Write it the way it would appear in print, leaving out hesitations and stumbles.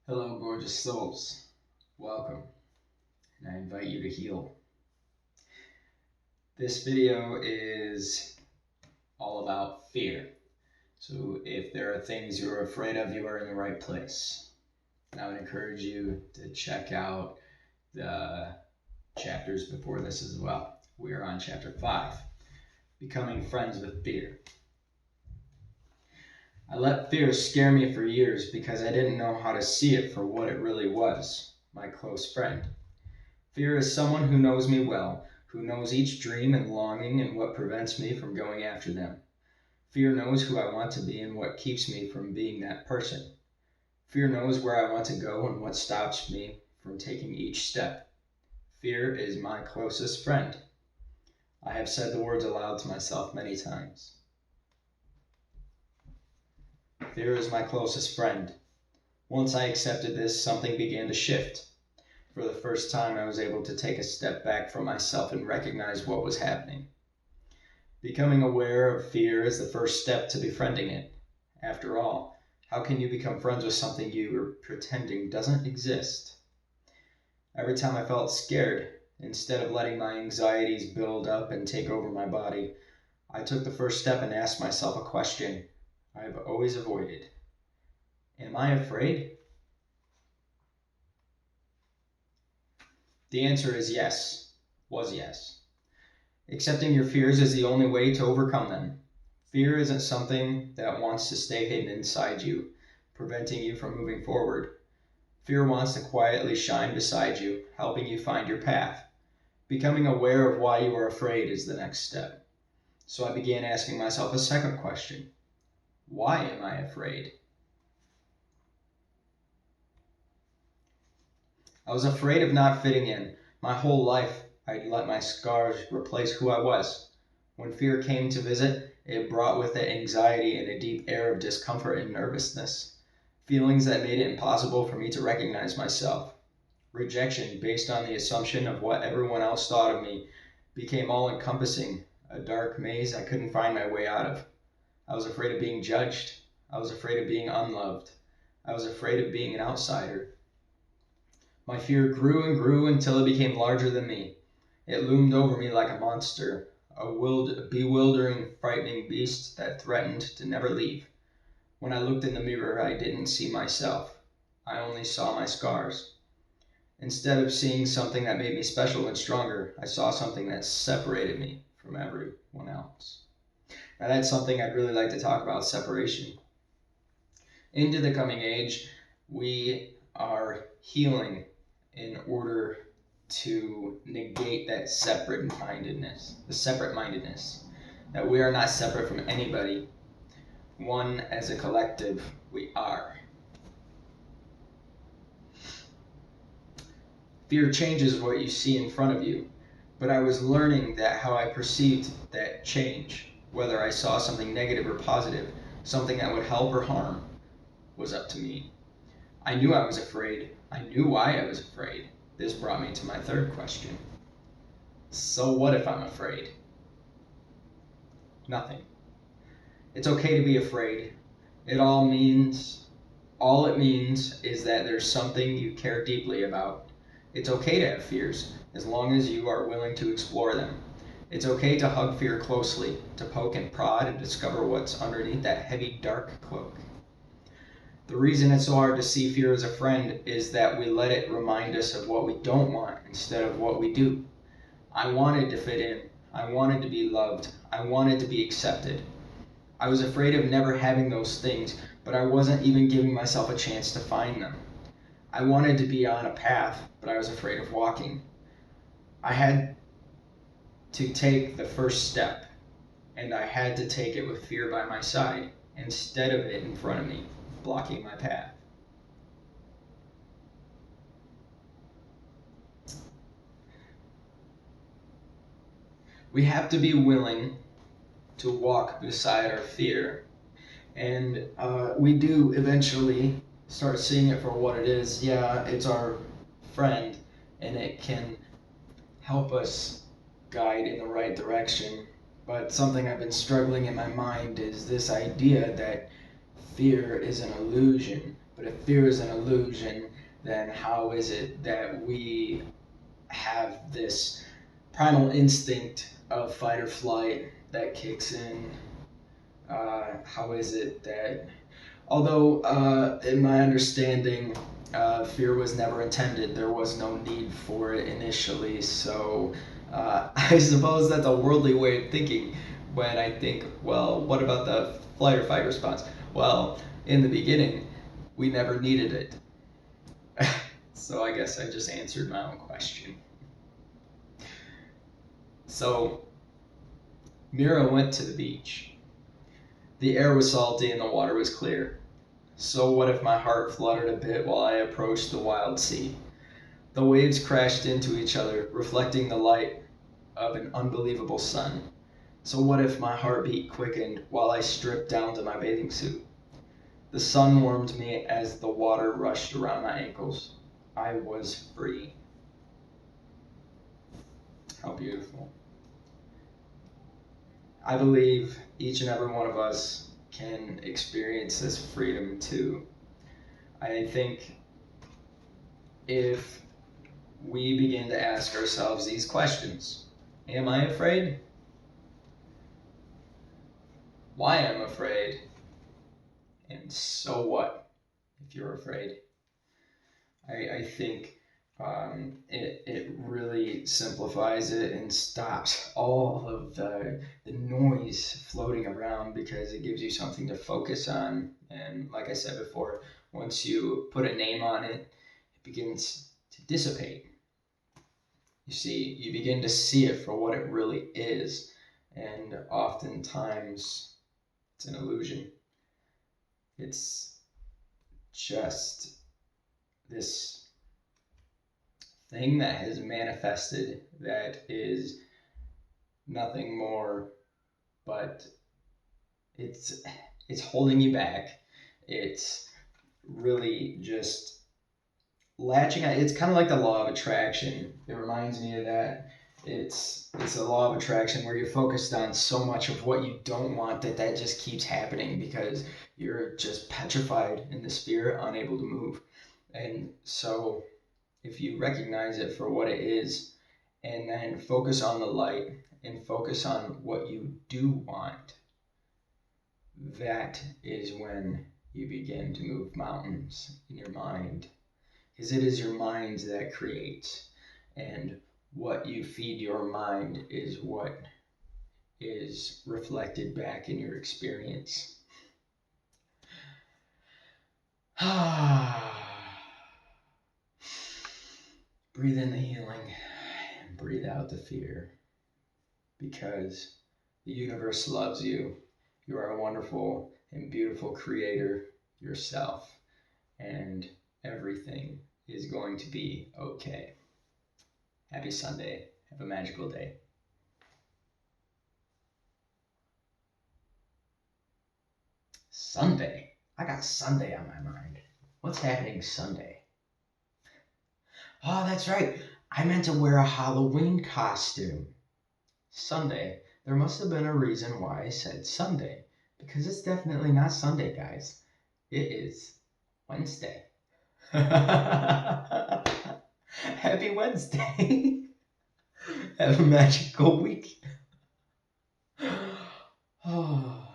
Hello, gorgeous souls. Welcome, and I invite you to heal. This video is all about fear. So if there are things you're afraid of, you are in the right place. And I would encourage you to check out the chapters before this as well. We are on chapter 5, Becoming Friends with Fear. I let fear scare me for years because I didn't know how to see it for what it really was, my close friend. Fear is someone who knows me well, who knows each dream and longing and what prevents me from going after them. Fear knows who I want to be and what keeps me from being that person. Fear knows where I want to go and what stops me from taking each step. Fear is my closest friend. I have said the words aloud to myself many times. Fear is my closest friend. Once I accepted this, something began to shift. For the first time, I was able to take a step back from myself and recognize what was happening. Becoming aware of fear is the first step to befriending it. After all, how can you become friends with something you are pretending doesn't exist? Every time I felt scared, instead of letting my anxieties build up and take over my body, I took the first step and asked myself a question I have always avoided. Am I afraid? The answer is yes, was yes. Accepting your fears is the only way to overcome them. Fear isn't something that wants to stay hidden inside you, preventing you from moving forward. Fear wants to quietly shine beside you, helping you find your path. Becoming aware of why you are afraid is the next step. So I began asking myself a second question. Why am I afraid? I was afraid of not fitting in. My whole life, I'd let my scars replace who I was. When fear came to visit, it brought with it anxiety and a deep air of discomfort and nervousness, feelings that made it impossible for me to recognize myself. Rejection, based on the assumption of what everyone else thought of me, became all-encompassing, a dark maze I couldn't find my way out of. I was afraid of being judged. I was afraid of being unloved. I was afraid of being an outsider. My fear grew and grew until it became larger than me. It loomed over me like a monster, a bewildering, frightening beast that threatened to never leave. When I looked in the mirror, I didn't see myself. I only saw my scars. Instead of seeing something that made me special and stronger, I saw something that separated me from everyone else. Now that's something I'd really like to talk about, separation. Into the coming age, we are healing in order to negate that the separate mindedness, that we are not separate from anybody. One as a collective, we are. Fear changes what you see in front of you, but I was learning that how I perceived that change, whether I saw something negative or positive, something that would help or harm, was up to me. I knew I was afraid. I knew why I was afraid. This brought me to my third question. So what if I'm afraid? Nothing. It's okay to be afraid. All it means is that there's something you care deeply about. It's okay to have fears, as long as you are willing to explore them. It's okay to hug fear closely, to poke and prod and discover what's underneath that heavy, dark cloak. The reason it's so hard to see fear as a friend is that we let it remind us of what we don't want instead of what we do. I wanted to fit in. I wanted to be loved. I wanted to be accepted. I was afraid of never having those things, but I wasn't even giving myself a chance to find them. I wanted to be on a path, but I was afraid of walking. I had to take the first step, and I had to take it with fear by my side, instead of it in front of me, blocking my path. We have to be willing to walk beside our fear, and we do eventually start seeing it for what it is. Yeah, it's our friend, and it can help us guide in the right direction. But something I've been struggling in my mind is this idea that fear is an illusion, But if fear is an illusion, then how is it that we have this primal instinct of fight or flight that kicks in? How is it that, although in my understanding, fear was never intended, there was no need for it initially, so I suppose that's a worldly way of thinking when I think, well, what about the flight or fight response? Well, in the beginning, we never needed it. So I guess I just answered my own question. So Mira went to the beach. The air was salty and the water was clear. So what if my heart fluttered a bit while I approached the wild sea? The waves crashed into each other, reflecting the light of an unbelievable sun. So what if my heartbeat quickened while I stripped down to my bathing suit? The sun warmed me as the water rushed around my ankles. I was free. How beautiful. I believe each and every one of us can experience this freedom too. I think if we begin to ask ourselves these questions: am I afraid? Why am I afraid? And so what if you're afraid? I think it really simplifies it and stops all of the noise floating around, because it gives you something to focus on. And like I said before, once you put a name on it, it begins to dissipate. You see, you begin to see it for what it really is. And oftentimes, it's an illusion. It's just this thing that has manifested that is nothing more but it's holding you back. It's really just latching on. It's kind of like the law of attraction. It reminds me of that. It's a law of attraction where you're focused on so much of what you don't want that just keeps happening because you're just petrified in this fear, unable to move. And so if you recognize it for what it is and then focus on the light and focus on what you do want, that is when you begin to move mountains in your mind, because it is your mind that creates, and what you feed your mind is what is reflected back in your experience. Breathe in the healing and breathe out the fear, because the universe loves you. You are a wonderful and beautiful creator yourself, and everything is going to be okay. Happy Sunday. Have a magical day. Sunday? I got Sunday on my mind. What's happening Sunday? Oh, that's right. I meant to wear a Halloween costume. Sunday. There must have been a reason why I said Sunday, because it's definitely not Sunday, guys. It is Wednesday. Happy Wednesday. Have a magical week. Oh.